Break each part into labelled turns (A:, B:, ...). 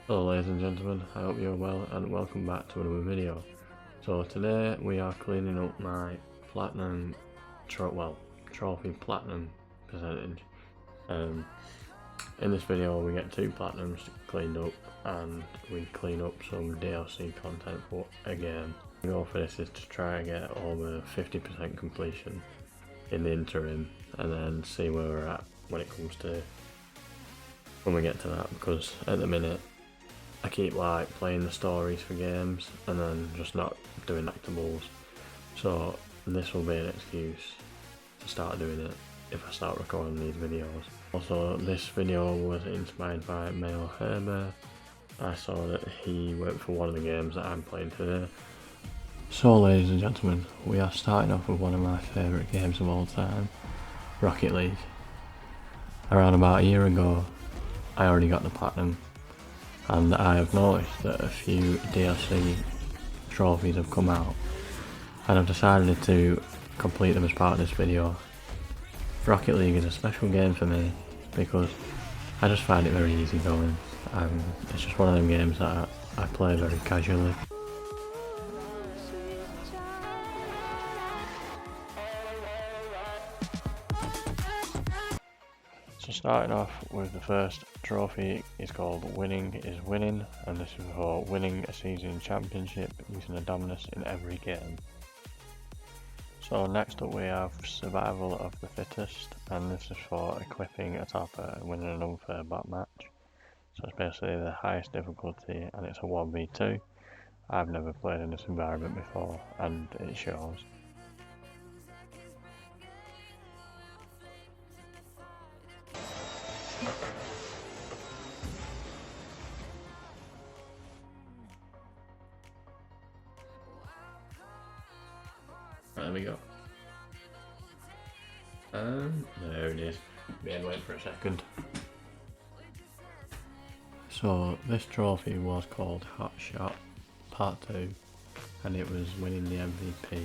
A: Hello ladies and gentlemen, I hope you're well and welcome back to another video. So today we are cleaning up my platinum, trophy platinum percentage. In this video we get 2 platinums cleaned up and we clean up some DLC content for a game. The goal for this is to try and get over 50% completion in the interim and then see where we're at when it comes to when we get to that, because at the minute I keep like playing the stories for games and then just not doing collectibles, so this will be an excuse to start doing it if I start recording these videos. Also, this video was inspired by MayoHairBear. I saw that he worked for one of the games that I'm playing today. So ladies and gentlemen, we are starting off with one of my favourite games of all time, Rocket League. Around about a year ago I already got the platinum, and I have noticed that a few DLC trophies have come out and I've decided to complete them as part of this video. Rocket League is a special game for me because I just find it very easy going. It's just one of them games that I play very casually. So starting off with the first trophy is called Winning is Winning, and this is for winning a season championship using a dominus in every game. So next up we have Survival of the Fittest, and this is for equipping a topper and winning an unfair bot match. So it's basically the highest difficulty and it's a 1v2. I've never played in this environment before and it shows. There we go. There it is. Been waiting for a second. So this trophy was called Hot Shot Part 2, and it was winning the MVP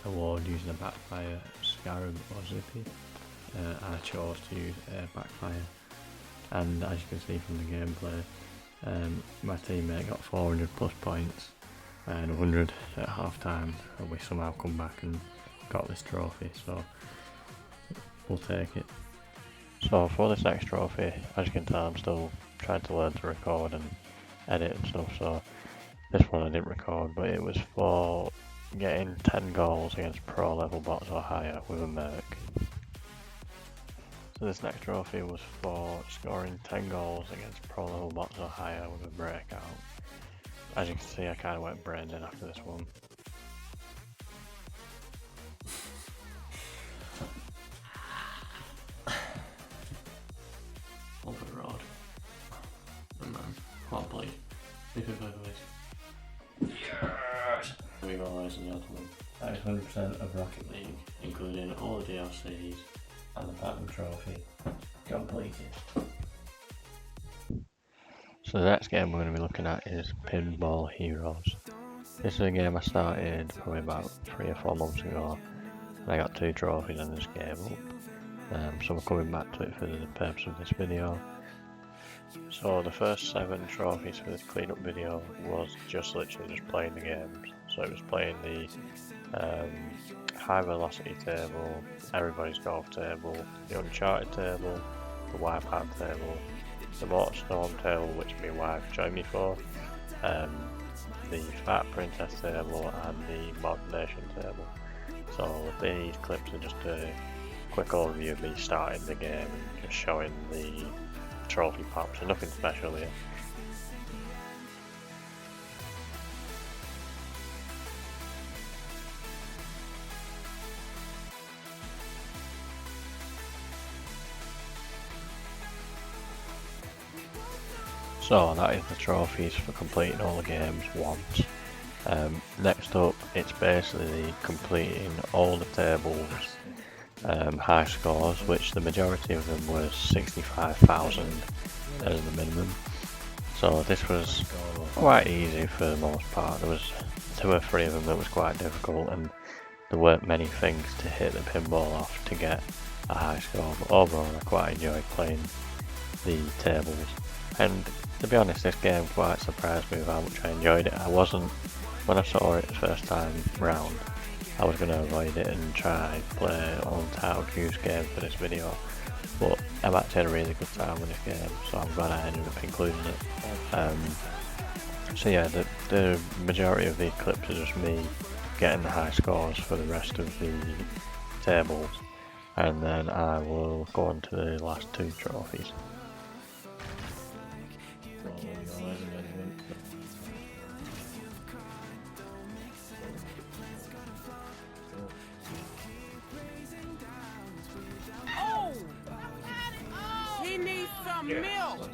A: award using a backfire scarab or zippy. I chose to use air backfire, and as you can see from the gameplay, my teammate got 400 plus points and 100 at half time, and we somehow come back and got this trophy, so we'll take it. So for this next trophy, as you can tell, I'm still trying to learn to record and edit and stuff, so this one I didn't record, but it was for getting 10 goals against pro level bots or higher with a Merc. So this next trophy was for scoring 10 goals against pro level bots or higher with a breakout. As you can see, I kind of went brain dead after this one. Over the road. Oh man, what play? If you play please. Yes! Here we go ladies and gentlemen. That is 100% of Rocket League, including all the DLCs and the platinum trophy completed. So the next game we're going to be looking at is Pinball Heroes. This is a game I started probably about 3 or 4 months ago, and I got 2 trophies in this game up. So we're coming back to it for the purpose of this video. So the first 7 trophies for this cleanup video was just literally just playing the games. So it was playing the high velocity table, everybody's golf table, the Uncharted table, the Wipeout table, the Motorstorm table, which my wife joined me for, the Fat Princess table and the Mod Nation table. So these clips are just a quick overview of me starting the game and just showing the trophy pops, and nothing special here. So that is the trophies for completing all the games once. Next up, it's basically completing all the tables, high scores, which the majority of them was 65,000 as the minimum. So this was quite easy for the most part. There was 2 or 3 of them that was quite difficult, and there weren't many things to hit the pinball off to get a high score, but overall I quite enjoyed playing the tables. And To be honest, this game quite surprised me with how much I enjoyed it. I wasn't, when I saw it the first time round, I was going to avoid it and try play an untitled use game for this video, but I've actually had a really good time with this game, so I'm glad I ended up including it. So yeah, the majority of these clips are just me getting the high scores for the rest of the tables, and then I will go on to the last two trophies.
B: He needs some milk.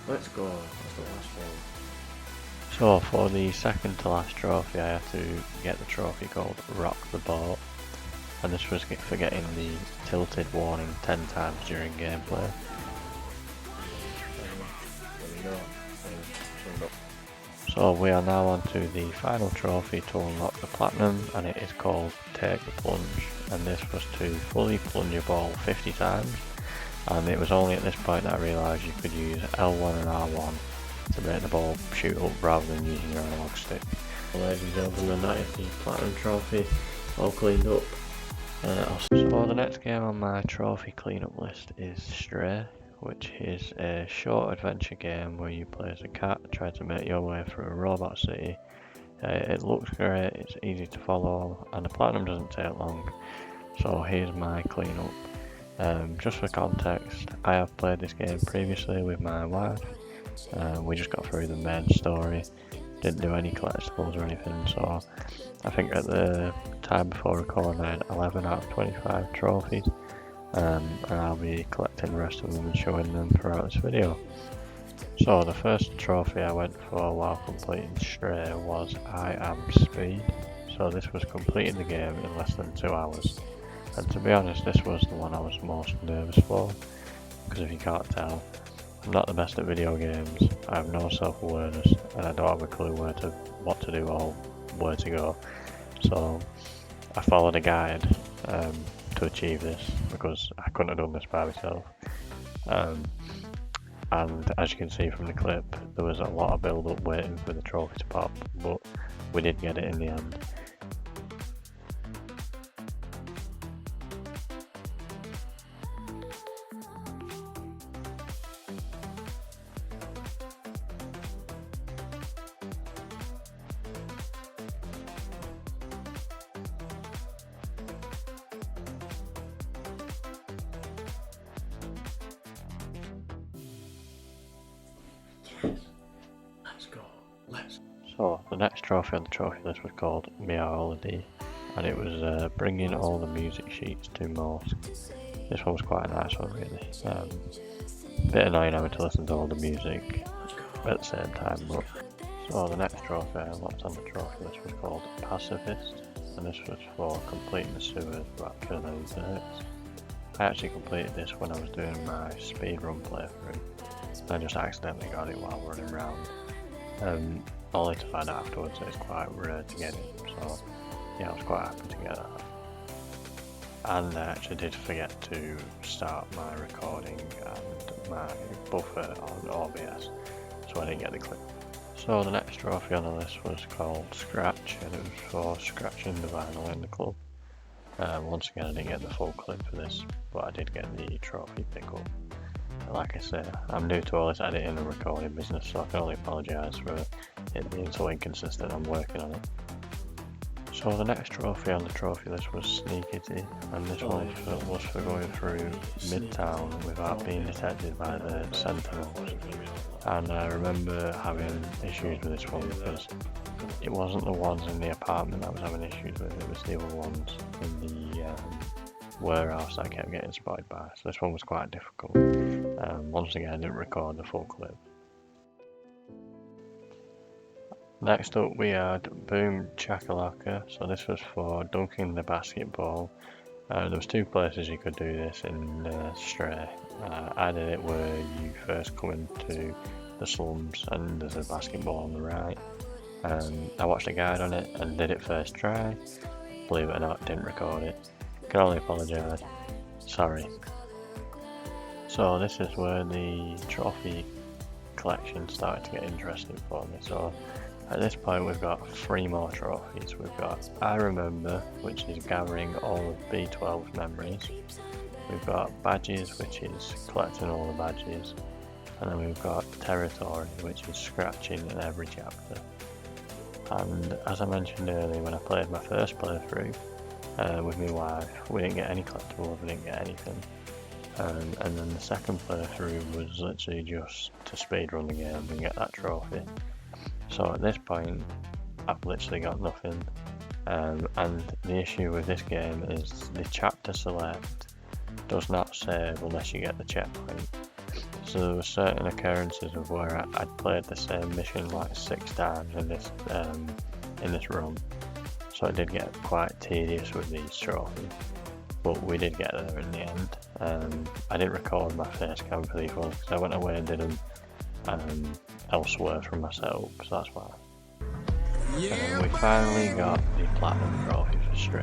A: Let's go. That's the last one. So for the second to last trophy, I had to get the trophy called Rock the Boat, and this was for getting the tilted warning 10 times during gameplay. So we are now on to the final trophy to unlock the platinum, and it is called Take the Plunge, and this was to fully plunge your ball 50 times, and it was only at this point that I realised you could use L1 and R1 to make the ball shoot up rather than using your analog stick. Ladies and gentlemen, that is the platinum trophy all cleaned up. So the next game on my trophy cleanup list is Stray, which is a short adventure game where you play as a cat, try to make your way through a robot city. It looks great, it's easy to follow, and the platinum doesn't take long. So here's my cleanup. Just for context, I have played this game previously with my wife. We just got through the main story, didn't do any collectibles or anything, so I think at the time before recording I had 11 out of 25 trophies, and I'll be collecting the rest of them and showing them throughout this video. So the first trophy I went for while completing Stray was I Am Speed, so this was completing the game in less than 2 hours, and to be honest this was the one I was most nervous for, because if you can't tell, I'm not the best at video games, I have no self-awareness, and I don't have a clue what to do or where to go. So I followed a guide to achieve this, because I couldn't have done this by myself. And as you can see from the clip, there was a lot of build-up waiting for the trophy to pop, but we did get it in the end. So the next trophy on the trophy list was called MayoHairBear, and it was bringing all the music sheets to Morse. This one was quite a nice one really. Bit annoying having to listen to all the music at the same time, but so the next trophy I unlocked on the trophy list was called Pacifist, and this was for completing the sewers without killing any insects. I actually completed this when I was doing my speedrun playthrough. I just accidentally got it while running around. Only to find out afterwards that it's quite rare to get it, so yeah, I was quite happy to get that. And I actually did forget to start my recording and my buffer on OBS, so I didn't get the clip. So the next trophy on the list was called Scratch, and it was for scratching the vinyl in the club. Once again I didn't get the full clip for this, but I did get the trophy pickup. Like I say, I'm new to all this editing and recording business, so I can only apologise for it being so inconsistent. I'm working on it. So the next trophy on the trophy list was Sneak Itty, and this one was for going through Midtown without being detected by the Sentinels. And I remember having issues with this one because it wasn't the ones in the apartment that I was having issues with, it was the other ones in the warehouse that I kept getting spotted by, so this one was quite difficult. Once again I didn't record the full clip. Next up we had Boom Chakalaka, so this was for dunking the basketball. There was two places you could do this in Stray. I did it where you first come into the slums and there's a basketball on the right. I watched a guide on it and did it first try. Believe it or not, didn't record it. Can only apologise. Sorry. So this is where the trophy collection started to get interesting for me. So at this point we've got 3 more trophies. We've got I Remember, which is gathering all of B12's memories. We've got Badges, which is collecting all the badges. And then we've got Territory, which is scratching in every chapter. And as I mentioned earlier, when I played my first playthrough with my wife, we didn't get any collectibles, we didn't get anything. And then the second playthrough was literally just to speedrun the game and get that trophy. So at this point, I've literally got nothing. And the issue with this game is the chapter select does not save unless you get the checkpoint. So there were certain occurrences of where I'd played the same mission like 6 times in this run. So it did get quite tedious with these trophies. But we did get there in the end. I didn't record my face cam for these ones because I went away and did them elsewhere from my setup, so that's why. And we finally got the Platinum Trophy for Stray,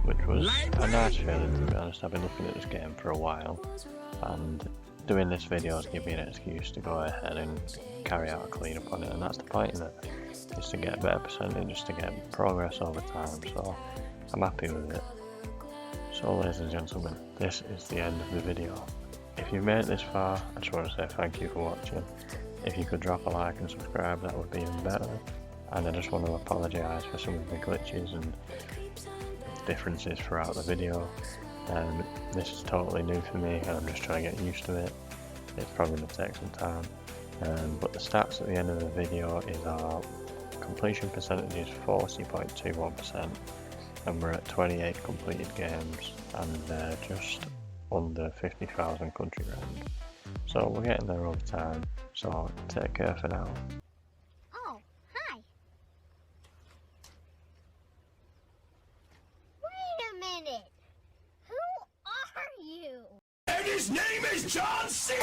A: which was a nice feeling, to be honest. I've been looking at this game for a while, and doing this video has given me an excuse to go ahead and carry out a cleanup on it, and that's the point in it, is to get a better percentage, just to get progress over time, so I'm happy with it. So ladies and gentlemen, this is the end of the video. If you've made it this far, I just want to say thank you for watching. If you could drop a like and subscribe, that would be even better. And I just want to apologise for some of the glitches and differences throughout the video. This is totally new for me and I'm just trying to get used to it. It's probably going to take some time. But the stats at the end of the video is our completion percentage is 40.21%. And we're at 28 completed games and just under 50,000 country round. So we're getting there over time, so take care for now.
C: Oh, hi. Wait a minute. Who are you?
D: And his name is John C.